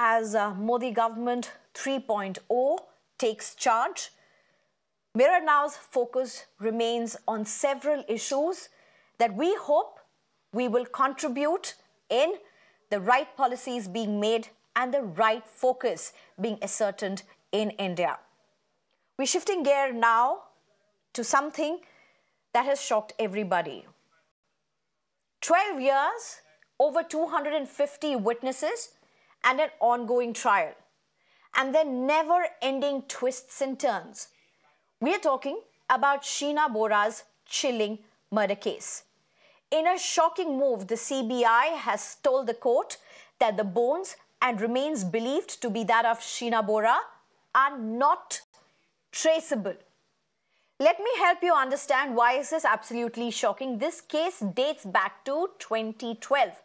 as Modi government 3.0 takes charge, Mirror Now's focus remains on several issues that we hope we will contribute in the right policies being made and the right focus being ascertained in India. We're shifting gear now to something that has shocked everybody. 12 years, over 250 witnesses, and an ongoing trial. And then never-ending twists and turns. We are talking about Sheena Bora's chilling murder case. In a shocking move, the CBI has told the court that the bones and remains believed to be that of Sheena Bora are not traceable. Let me help you understand why this is absolutely shocking. This case dates back to 2012.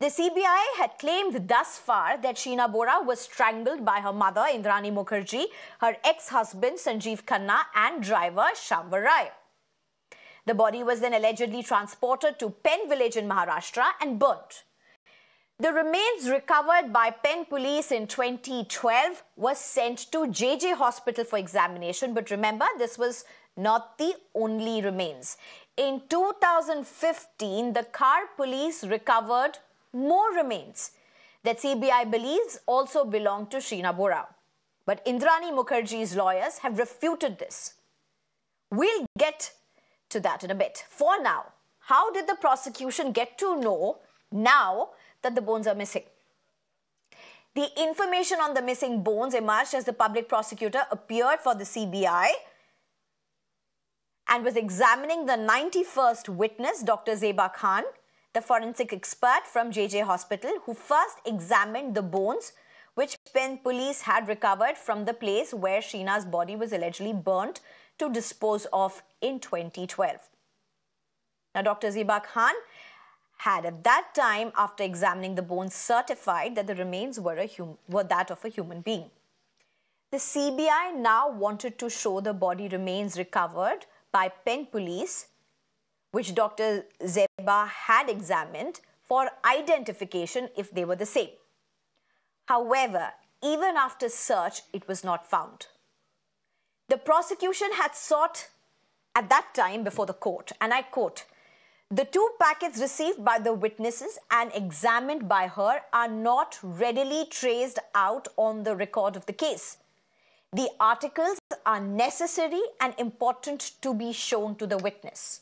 The CBI had claimed thus far that Sheena Bora was strangled by her mother, Indrani Mukherjee, her ex-husband, Sanjeev Khanna, and driver, Shambhar Rai. The body was then allegedly transported to Pen village in Maharashtra and burnt. The remains recovered by Pen police in 2012 was sent to JJ Hospital for examination. But remember, this was not the only remains. In 2015, the Khar police recovered more remains that CBI believes also belong to Sheena Bora. But Indrani Mukherjee's lawyers have refuted this. We'll get to that in a bit. For now, how did the prosecution get to know now that the bones are missing? The information on the missing bones emerged as the public prosecutor appeared for the CBI and was examining the 91st witness, Dr. Zeba Khan, the forensic expert from JJ Hospital, who first examined the bones which Pen police had recovered from the place where Sheena's body was allegedly burnt to dispose of in 2012. Now, Dr. Zeba Khan had at that time, after examining the bones, certified that the remains were that of a human being. The CBI now wanted to show the body remains recovered by Pen police, which Dr. Zeba had examined for identification if they were the same. However, even after search, it was not found. The prosecution had sought at that time before the court, and I quote, "The two packets received by the witnesses and examined by her are not readily traced out on the record of the case. The articles are necessary and important to be shown to the witness."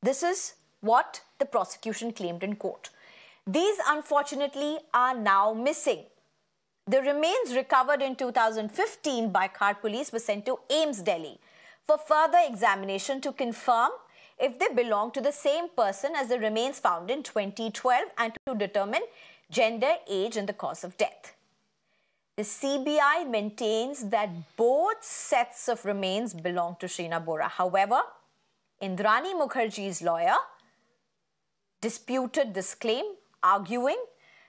This is what the prosecution claimed in court. These, unfortunately, are now missing. The remains recovered in 2015 by Khar police were sent to AIIMS, Delhi, for further examination to confirm if they belong to the same person as the remains found in 2012 and to determine gender, age, and the cause of death. The CBI maintains that both sets of remains belong to Sheena Bora. However, Indrani Mukherjee's lawyer disputed this claim, arguing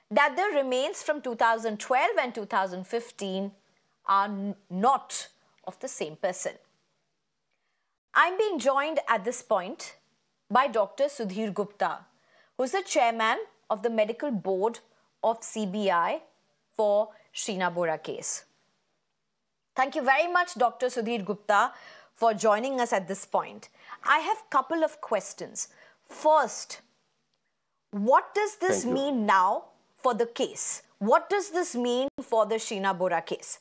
that the remains from 2012 and 2015 are not of the same person. I'm being joined at this point by Dr. Sudhir Gupta, who is the chairman of the medical board of CBI for Sheena Bora case. Thank you very much, Dr. Sudhir Gupta, for joining us at this point. I have a couple of questions. First, what does this mean now for the case? What does this mean for the Sheena Bora case?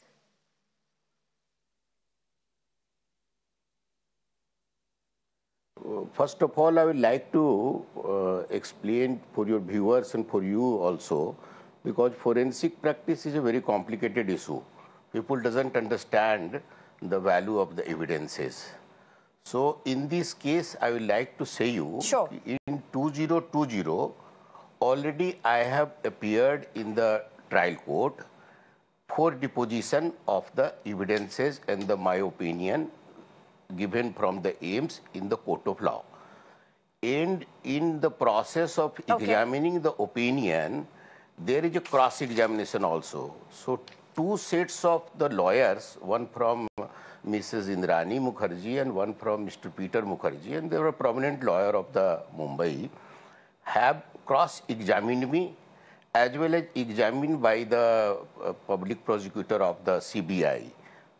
First of all, I would like to explain for your viewers and for you also, because forensic practice is a very complicated issue. People doesn't understand the value of the evidences. So in this case, I would like to say you, in 2020, already I have appeared in the trial court for deposition of the evidences and my opinion given from the AIIMS in the court of law. And in the process of examining the opinion, there is a cross-examination also. So two sets of the lawyers, one from Mrs. Indrani Mukherjee and one from Mr. Peter Mukherjee, and they were a prominent lawyer of the Mumbai, have cross-examined me as well as examined by the public prosecutor of the CBI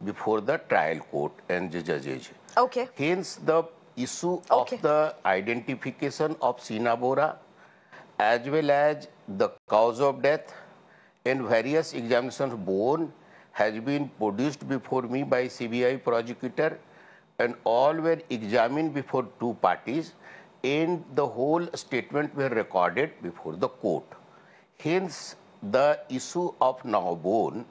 before the trial court and the judges. Okay. Hence, the issue Okay. of the identification of Sheena Bora as well as the cause of death and various examinations bone has been produced before me by CBI prosecutor, and all were examined before two parties, and the whole statement were recorded before the court. Hence, the issue of now bone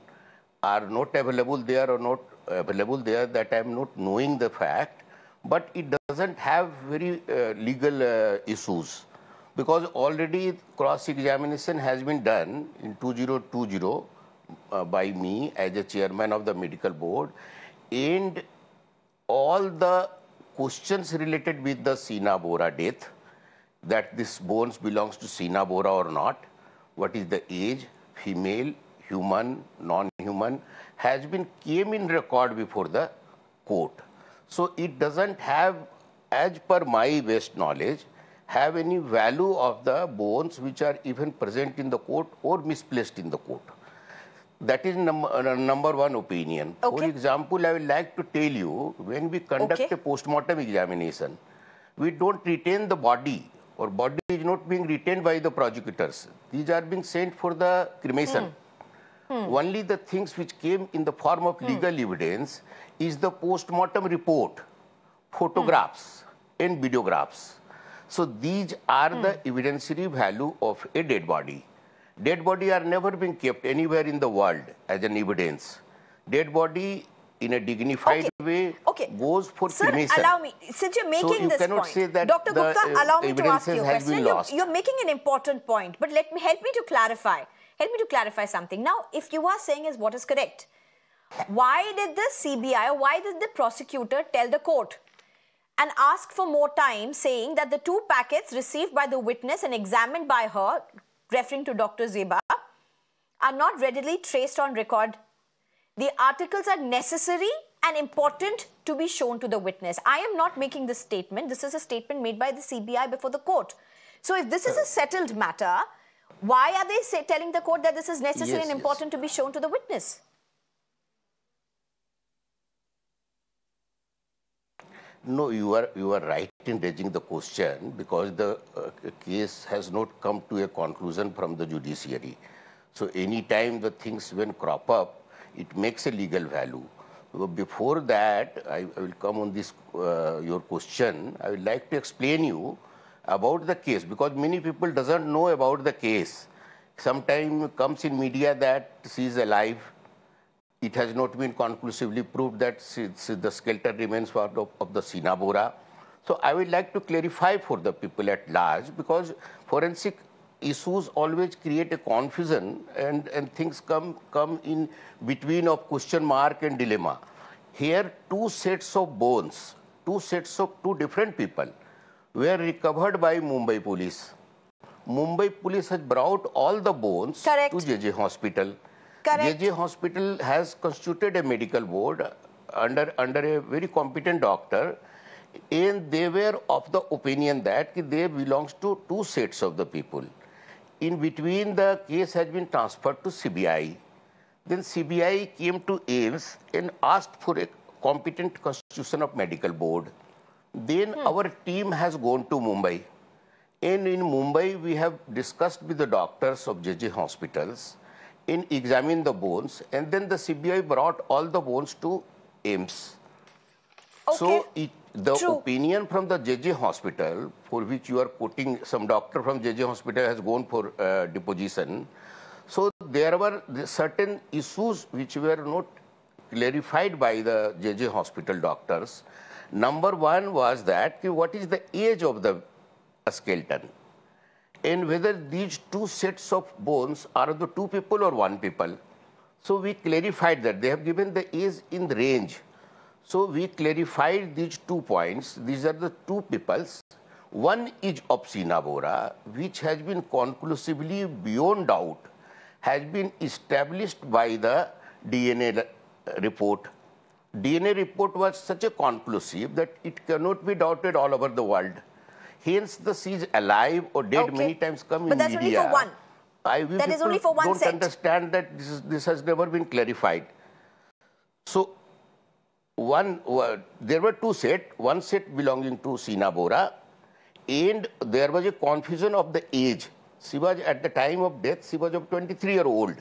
are not available there or not available there, that I am not knowing the fact, but it doesn't have very legal issues, because already cross-examination has been done in 2020 by me as a chairman of the medical board, and all the questions related with the Sheena Bora death, that this bones belongs to Sheena Bora or not, what is the age, female, human, non-human, has been came in record before the court. So it doesn't have, as per my best knowledge, have any value of the bones which are even present in the court or misplaced in the court. That is number one opinion. Okay. For example, I would like to tell you, when we conduct a post-mortem examination, we don't retain the body, or body is not being retained by the prosecutors. These are being sent for the cremation. Only the things which came in the form of legal evidence is the post-mortem report, photographs and videographs. So these are the evidentiary value of a dead body. Dead body are never been kept anywhere in the world as an evidence. Dead body in a dignified way goes for cremation. Sir, allow me, since you're making this cannot point, say that Dr. Gupta, allow me to ask you a question. You're making an important point, but help me to clarify. Help me to clarify something. Now, if you are saying is what is correct, why did the CBI or why did the prosecutor tell the court and ask for more time, saying that the two packets received by the witness and examined by her, referring to Dr. Zeba, are not readily traced on record? The articles are necessary and important to be shown to the witness. I am not making this statement. This is a statement made by the CBI before the court. So if this is a settled matter, why are they telling the court that this is necessary and important to be shown to the witness? No, you are right in raising the question, because the case has not come to a conclusion from the judiciary. So any time the things when crop up, it makes a legal value. Before that, I will come on this your question. I would like to explain you about the case, because many people doesn't know about the case. Sometimes comes in media that she is alive. It has not been conclusively proved that the skeleton remains part of the Sheena Bora. So I would like to clarify for the people at large, because forensic issues always create a confusion, and things come in between of question mark and dilemma. Here, two sets of bones, two different people were recovered by Mumbai police. Mumbai police has brought all the bones to JJ Hospital. JJ Hospital has constituted a medical board under a very competent doctor, and they were of the opinion that they belongs to two sets of the people. In between, the case has been transferred to CBI. Then CBI came to AIMS and asked for a competent constitution of medical board. Then our team has gone to Mumbai. And in Mumbai, we have discussed with the doctors of JJ hospitals and examined the bones. And then the CBI brought all the bones to AIMS. So the opinion from the JJ hospital, for which you are quoting, some doctor from JJ hospital has gone for deposition. So there were certain issues which were not clarified by the JJ hospital doctors. Number one was that what is the age of the skeleton, and whether these two sets of bones are the two people or one people. So we clarified that. They have given the age in the range. So we clarified these 2 points. These are the two peoples. One is of Sheena Bora, which has been conclusively beyond doubt, has been established by the DNA report. DNA report was such a conclusive that it cannot be doubted all over the world. Hence, she is alive or dead many times come in media. But that's only for one. That is only for one don't set. understand that this has never been clarified. So, there were two sets, one set belonging to Sheena Bora, and there was a confusion of the age. She was, at the time of death, she was of 23-year-old.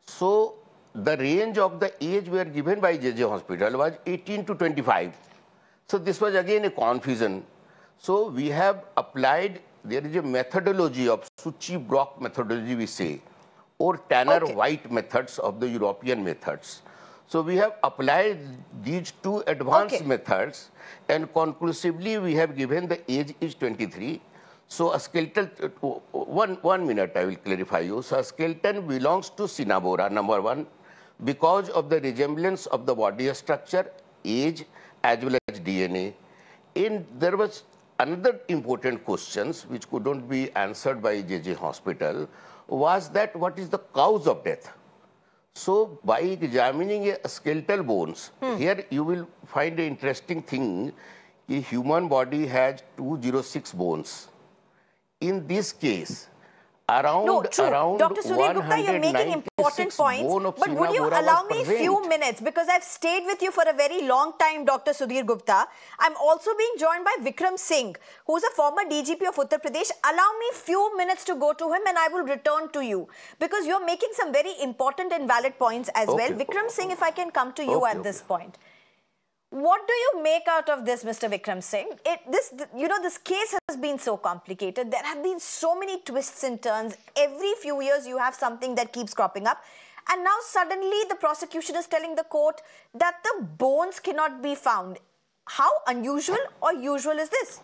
So, the range of the age were given by JJ Hospital was 18 to 25. So, this was again a confusion. So, we have applied, there is a methodology of Suchi-Brock methodology, we say, or Tanner-White methods of the European methods. So, we have applied these two advanced methods, and conclusively we have given the age is 23. So, a skeletal, one minute I will clarify you. So, a skeleton belongs to Sheena Bora, number one, because of the resemblance of the body structure, age, as well as DNA. And there was another important questions which couldn't be answered by JJ Hospital, was that what is the cause of death? So, by examining a skeletal bones, here you will find an interesting thing. A human body has 206 bones. In this case, around Dr. Sudhir Gupta, you're making important points, but would you allow me a few minutes, because I've stayed with you for a very long time, Dr. Sudhir Gupta. I'm also being joined by Vikram Singh, who's a former DGP of Uttar Pradesh. Allow me a few minutes to go to him and I will return to you, because you're making some very important and valid points as well. Vikram Singh, if I can come to you at this point. What do you make out of this, Mr. Vikram Singh? This case has been so complicated. There have been so many twists and turns. Every few years, you have something that keeps cropping up. And now suddenly the prosecution is telling the court that the bones cannot be found. How unusual or usual is this?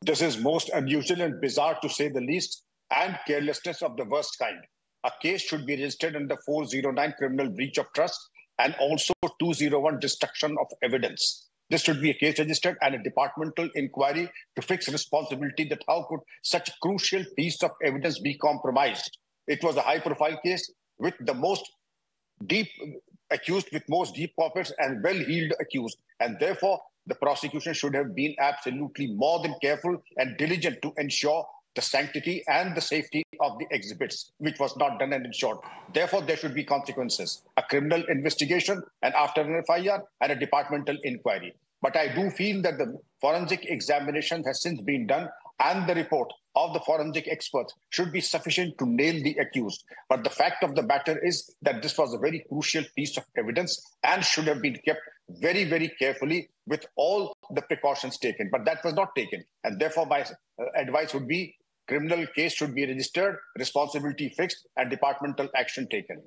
This is most unusual and bizarre, to say the least, and carelessness of the worst kind. A case should be registered under 409 criminal breach of trust, and also 201 destruction of evidence. This should be a case registered and a departmental inquiry to fix responsibility, that how could such a crucial piece of evidence be compromised. It was a high-profile case with the most deep accused, with most deep pockets and well-heeled accused. And therefore, the prosecution should have been absolutely more than careful and diligent to ensure the sanctity and the safety of the exhibits, which was not done and ensured. Therefore, there should be consequences, a criminal investigation, and after an FIR, and a departmental inquiry. But I do feel that the forensic examination has since been done, and the report of the forensic experts should be sufficient to nail the accused. But the fact of the matter is that this was a very crucial piece of evidence and should have been kept very, very carefully with all the precautions taken. But that was not taken. And therefore, my advice would be criminal case should be registered, responsibility fixed, and departmental action taken.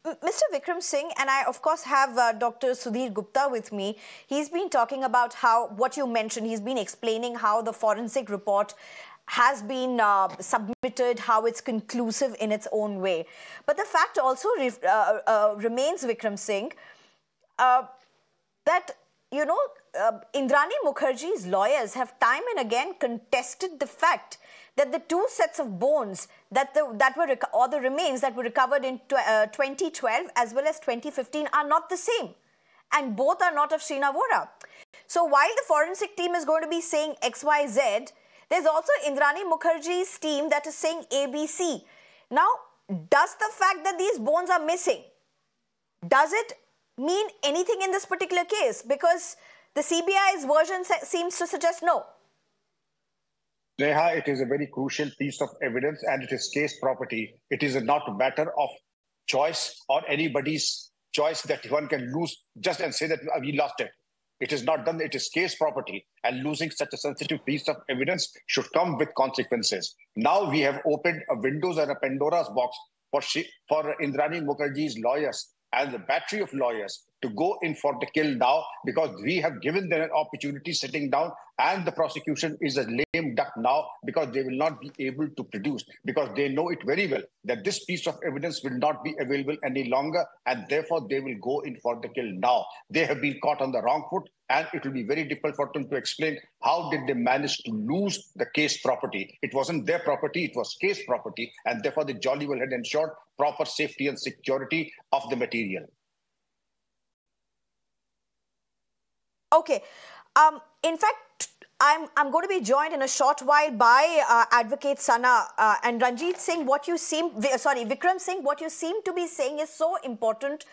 Mr. Vikram Singh, and I of course have Dr. Sudhir Gupta with me. He's been talking about how, what you mentioned, he's been explaining how the forensic report has been submitted, how it's conclusive in its own way. But the fact also remains, Vikram Singh, that, you know, Indrani Mukherjee's lawyers have time and again contested the fact that the two sets of bones the remains that were recovered in 2012 as well as 2015 are not the same, and both are not of Sheena Bora. So while the forensic team is going to be saying XYZ, there's also Indrani Mukherjee's team that is saying ABC. Now, does the fact that these bones are missing, does it mean anything in this particular case? Because the CBI's version seems to suggest no. Sneha, it is a very crucial piece of evidence and it is case property. It is not a matter of choice or anybody's choice that one can lose just and say that we lost it. It is not done. It is case property, and losing such a sensitive piece of evidence should come with consequences. Now we have opened a Windows and a Pandora's box for Indrani Mukherjee's lawyers and the battery of lawyers to go in for the kill now, because we have given them an opportunity sitting down, and the prosecution is a lame duck now because they will not be able to produce, because they know it very well that this piece of evidence will not be available any longer, and therefore they will go in for the kill now. They have been caught on the wrong foot, and it will be very difficult for them to explain how did they manage to lose the case property. It wasn't their property, it was case property, and therefore they jolly well had ensured proper safety and security of the material. Okay. In fact, I'm going to be joined in a short while by Advocate Sana and Ranjit Singh. Vikram Singh, what you seem to be saying is so important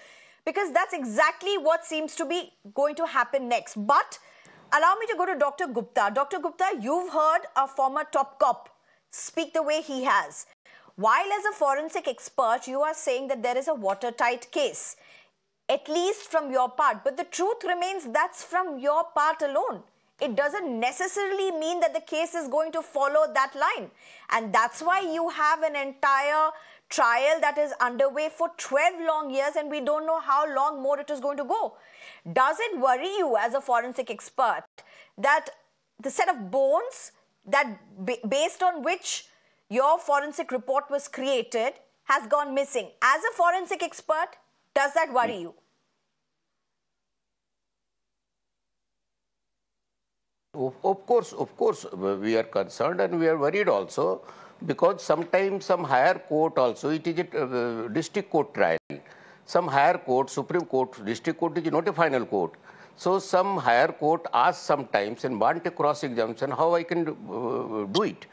because that's exactly what seems to be going to happen next. But allow me to go to Dr. Gupta. Dr. Gupta, you've heard a former top cop speak the way he has. While as a forensic expert, you are saying that there is a watertight case, at least from your part. But the truth remains that's from your part alone. It doesn't necessarily mean that the case is going to follow that line. And that's why you have an entire trial that is underway for 12 long years and we don't know how long more it is going to go. Does it worry you as a forensic expert that the set of bones that based on which your forensic report was created has gone missing? As a forensic expert, does that worry you? Of course, we are concerned and we are worried also because sometimes some higher court also, it is a district court trial. Some higher court, Supreme Court, district court is not a final court. So some higher court asks sometimes and want a cross-examination how I can do it.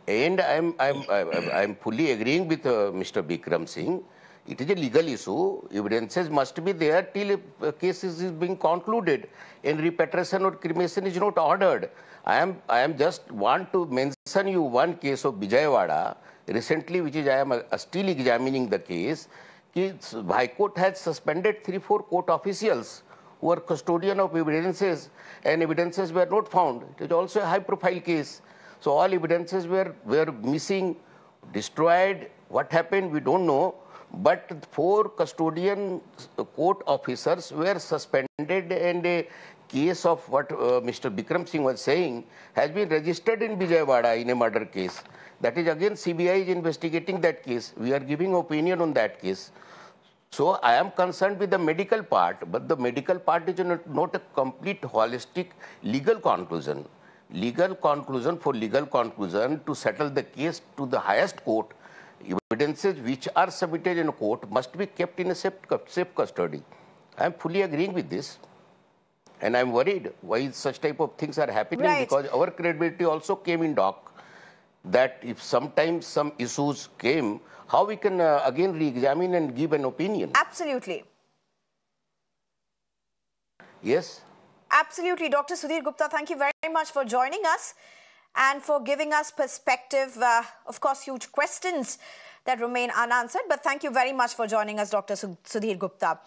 And I'm fully agreeing with Mr. Vikram Singh. It is a legal issue. Evidences must be there till a case is being concluded and repatriation or cremation is not ordered. I am just want to mention you one case of Vijayawada recently, which is I am still examining the case. High Court has suspended 3-4 court officials who were custodian of evidences and evidences were not found. It is also a high-profile case. So all evidences were missing, destroyed. What happened, we don't know. But 4 custodian court officers were suspended and a case of what Mr. Vikram Singh was saying has been registered in Vijayawada in a murder case. That is again CBI is investigating that case. We are giving opinion on that case. So I am concerned with the medical part, but the medical part is not a complete holistic legal conclusion. Legal conclusion for legal conclusion to settle the case to the highest court. Evidences which are submitted in a court must be kept in a safe custody. I am fully agreeing with this. And I am worried why such type of things are happening because our credibility also came in dock. That if sometimes some issues came, how we can again re-examine and give an opinion. Absolutely. Yes. Absolutely. Dr. Sudhir Gupta, thank you very much for joining us and for giving us perspective. Of course, huge questions that remain unanswered, but thank you very much for joining us, Dr. Sudhir Gupta.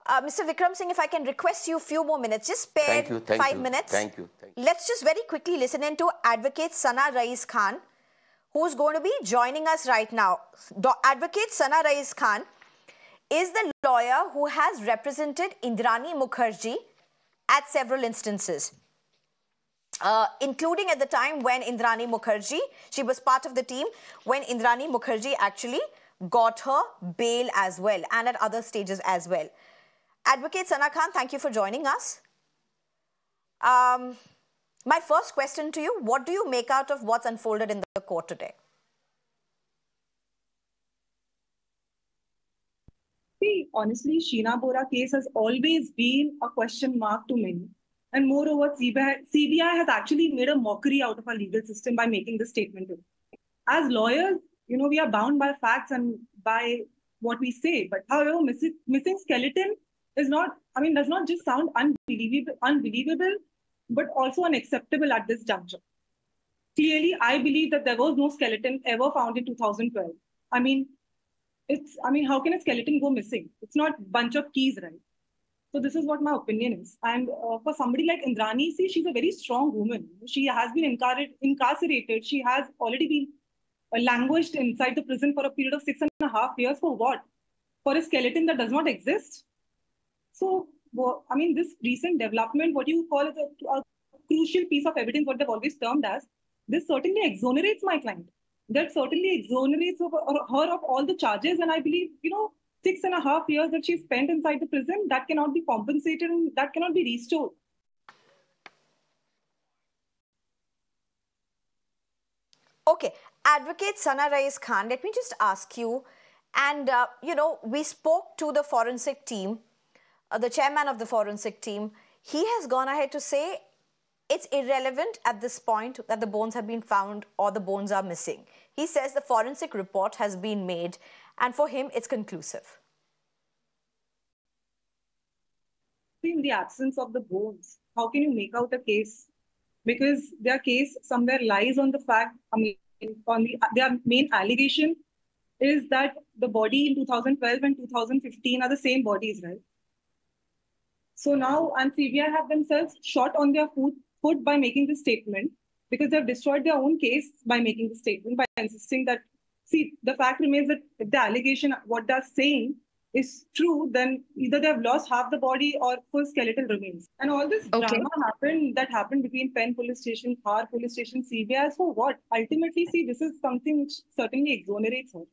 Mr. Vikram Singh, if I can request you a few more minutes, just spare 5 minutes. Thank you. Let's just very quickly listen in to Advocate Sana Rais Khan, who's going to be joining us right now. Advocate Sana Rais Khan is the lawyer who has represented Indrani Mukherjee at several instances. Including at the time when Indrani Mukherjee, she was part of the team when Indrani Mukherjee actually got her bail as well and at other stages as well. Advocate Sana Khan, thank you for joining us. My first question to you, what do you make out of what's unfolded in the court today? See, honestly, Sheena Bora case has always been a question mark to many. And moreover, CBI has actually made a mockery out of our legal system by making this statement. As lawyers, we are bound by facts and by what we say. But however, missing skeleton is not, does not just sound unbelievable, but also unacceptable at this juncture. Clearly, I believe that there was no skeleton ever found in 2012. How can a skeleton go missing? It's not a bunch of keys, right? So this is what my opinion is. And for somebody like Indrani, see, she's a very strong woman. She has been incarcerated. She has already been languished inside the prison for a period of 6.5 years. For what? For a skeleton that does not exist? So, this recent development, what you call is a crucial piece of evidence, what they've always termed as, this certainly exonerates my client. That certainly exonerates her of all the charges. And I believe, 6.5 years that she spent inside the prison, that cannot be compensated and that cannot be restored. Okay. Advocate Sana Rais Khan, let me just ask you, and, we spoke to the forensic team, the chairman of the forensic team. He has gone ahead to say it's irrelevant at this point that the bones have been found or the bones are missing. He says the forensic report has been made, and for him, it's conclusive. In the absence of the bones, how can you make out a case? Because their case somewhere lies on the fact, their main allegation is that the body in 2012 and 2015 are the same bodies, right? So now, and CBI have themselves shot on their foot by making this statement, because they've destroyed their own case by making the statement, by insisting that, see, the fact remains that if the allegation, what they're saying, is true, then either they have lost half the body or full skeletal remains. And all this drama happened between Penn Police Station, Khar Police Station, CBI. So what? Ultimately, see, this is something which certainly exonerates her.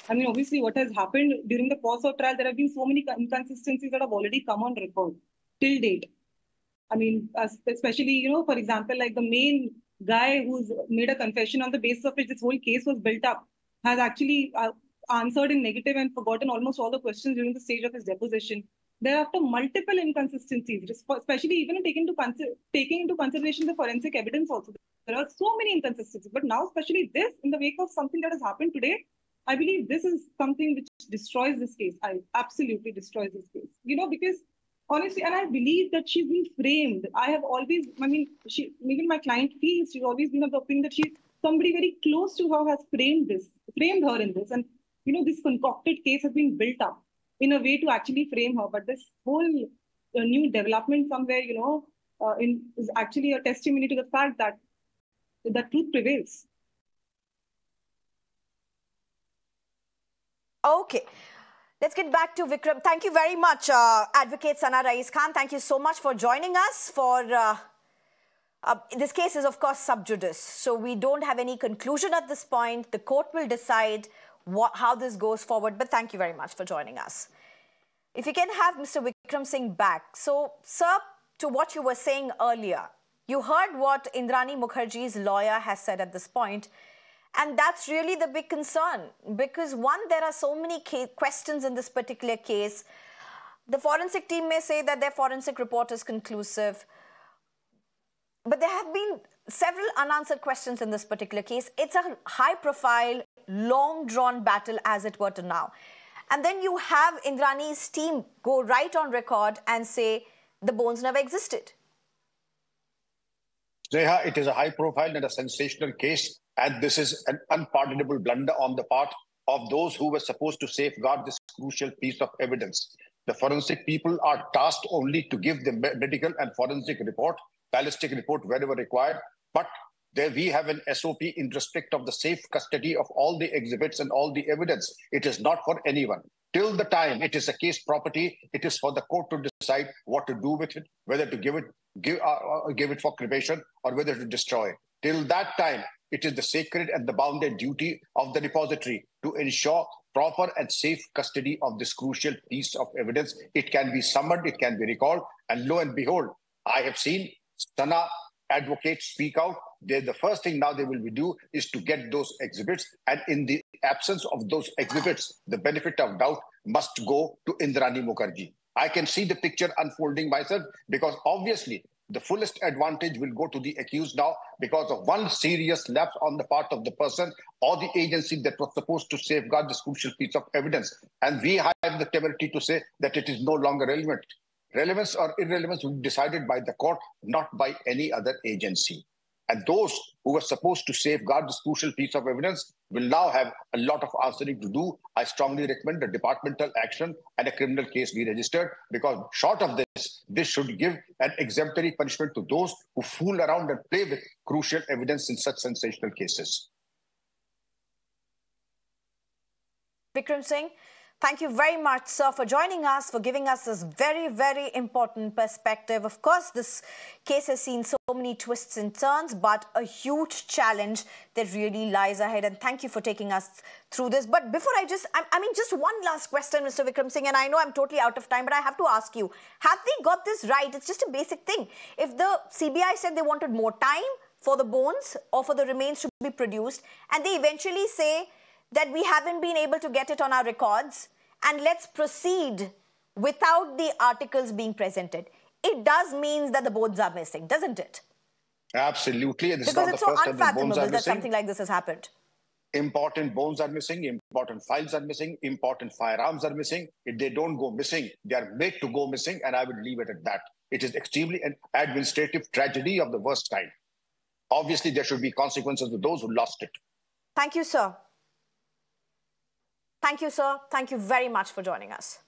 I mean, obviously, what has happened during the course of trial, there have been so many inconsistencies that have already come on record till date. I mean, especially, you know, for example, like the main guy who's made a confession on the basis of which this whole case was built up has actually answered in negative and forgotten almost all the questions during the stage of his deposition. Thereafter, multiple inconsistencies, especially even taking into consideration the forensic evidence also. There are so many inconsistencies. But now, especially this, in the wake of something that has happened today, I believe this is something which destroys this case. I absolutely destroys this case. You know, because honestly, and I believe that she's been framed. I have always, I mean, even my client feels she's always been of the opinion that somebody very close to her has framed her in this. And you know, this concocted case has been built up in a way to actually frame her. But this whole new development somewhere, you know, is actually a testimony to the fact that the truth prevails. Okay. Let's get back to Vikram. Thank you very much, Advocate Sana Rais Khan. Thank you so much for joining us. This case is, of course, sub judice. So we don't have any conclusion at this point. The court will decide how this goes forward. But thank you very much for joining us. If you can have Mr. Vikram Singh back. So, sir, to what you were saying earlier, you heard what Indrani Mukherjee's lawyer has said at this point. And that's really the big concern. Because one, there are so many questions in this particular case. The forensic team may say that their forensic report is conclusive. But there have been several unanswered questions in this particular case. It's a high-profile, long-drawn battle, as it were, to now. And then you have Indrani's team go right on record and say the bones never existed. Sneha, it is a high-profile and a sensational case, and this is an unpardonable blunder on the part of those who were supposed to safeguard this crucial piece of evidence. The forensic people are tasked only to give the medical and forensic report, ballistic report wherever required, but there we have an SOP in respect of the safe custody of all the exhibits and all the evidence. It is not for anyone. Till the time it is a case property, it is for the court to decide what to do with it, whether to give it for cremation or whether to destroy it. Till that time, it is the sacred and the bounded duty of the repository to ensure proper and safe custody of this crucial piece of evidence. It can be summoned, it can be recalled, and lo and behold, I have seen Sana advocates speak out. The first thing now they will do is to get those exhibits, and in the absence of those exhibits, the benefit of doubt must go to Indrani Mukherjee. I can see the picture unfolding myself, because obviously the fullest advantage will go to the accused now because of one serious lapse on the part of the person or the agency that was supposed to safeguard this crucial piece of evidence. And we have the temerity to say that it is no longer relevant. Relevance or irrelevance will be decided by the court, not by any other agency. And those who were supposed to safeguard this crucial piece of evidence will now have a lot of answering to do. I strongly recommend a departmental action and a criminal case be registered, because short of this should give an exemplary punishment to those who fool around and play with crucial evidence in such sensational cases. Vikram Singh, thank you very much, sir, for joining us, for giving us this very, very important perspective. Of course, this case has seen so many twists and turns, but a huge challenge that really lies ahead. And thank you for taking us through this. But before just one last question, Mr. Vikram Singh, and I know I'm totally out of time, but I have to ask you, have they got this right? It's just a basic thing. If the CBI said they wanted more time for the bones or for the remains to be produced, and they eventually say that we haven't been able to get it on our records, and let's proceed without the articles being presented, it does mean that the bones are missing, doesn't it? Absolutely. This Because is it's not so the first time that bones unfathomable are that missing. something like this has happened. Important bones are missing, important files are missing, important firearms are missing. If they don't go missing, they are made to go missing, and I would leave it at that. It is extremely an administrative tragedy of the worst kind. Obviously, there should be consequences to those who lost it. Thank you, sir. Thank you, sir. Thank you very much for joining us.